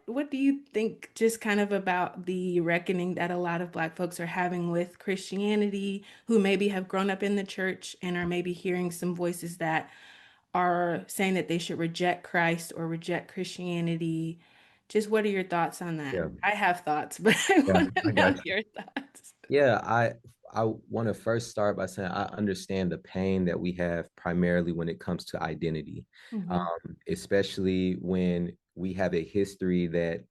what do you think just kind of about the reckoning that a lot of Black folks are having with Christianity, who maybe have grown up in the church and are maybe hearing some voices that are saying that they should reject Christ or reject Christianity? Just what are your thoughts on that? Yeah, I have thoughts, but I yeah, want to I know got you. your thoughts. Yeah, I want to first start by saying I understand the pain that we have primarily when it comes to identity, Hmm. especially when we have a history that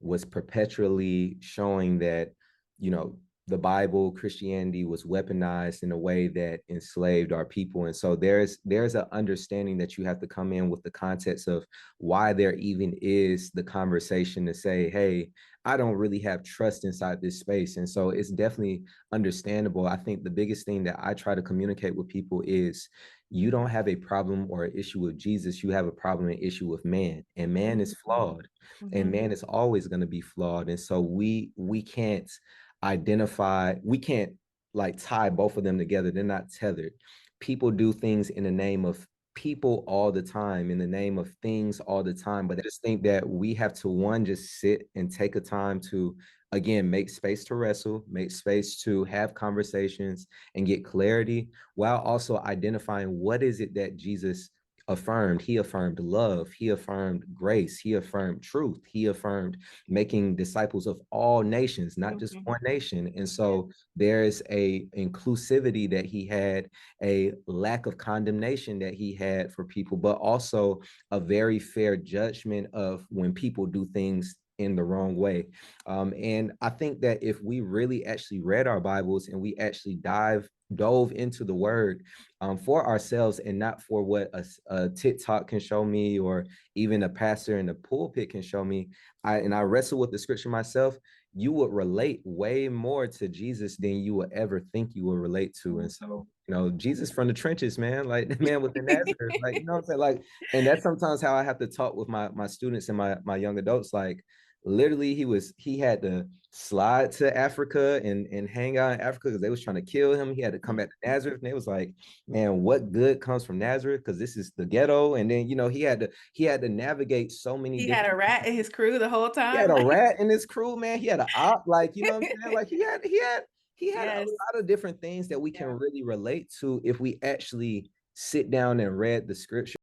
was perpetually showing that, you know, the Bible, Christianity was weaponized in a way that enslaved our people. And so there's an understanding that you have to come in with the context of why there even is the conversation to say, hey, I don't really have trust inside this space. And so it's definitely understandable. I think the biggest thing that I try to communicate with people is you don't have a problem or an issue with Jesus. You have a problem and issue with man. And man is flawed. And Hmm. man is always going to be flawed. And so we can't identify, we can't like tie both of them together. They're not tethered. People do things in the name of people all the time, in the name of things all the time. But I just think that we have to, one, just sit and take a time to, again, make space to wrestle, make space to have conversations and get clarity, while also identifying what is it that Jesus affirmed. He affirmed love, he affirmed grace, he affirmed truth, he affirmed making disciples of all nations, not just Hmm. one nation. And Yeah. so there's a inclusivity that he had, a lack of condemnation that he had for people, but also a very fair judgment of when people do things in the wrong way. And I think that if we really actually read our Bibles and we actually dove into the word for ourselves and not for what a TikTok can show me or even a pastor in the pulpit can show me, I wrestle with the scripture myself, you would relate way more to Jesus than you would ever think you will relate to. And Mhm. so, you know, Jesus from the trenches, man, like the man with the Nazareth, like, you know what I'm saying? Like, and that's sometimes how I have to talk with my students and my young adults. Like, literally, he had to slide to Africa and hang out in Africa because they was trying to kill him. He had to come back to Nazareth, and it was like, man, what good comes from Nazareth? Because this is the ghetto. And then, you know, he had to navigate so many He had a different. rat in his crew the whole He had time. a Like, rat in his crew, man. He had an op, like, you know what I'm saying? Like he had a yes. lot of different things that we can Yeah. really relate to if we actually sit down and read the scripture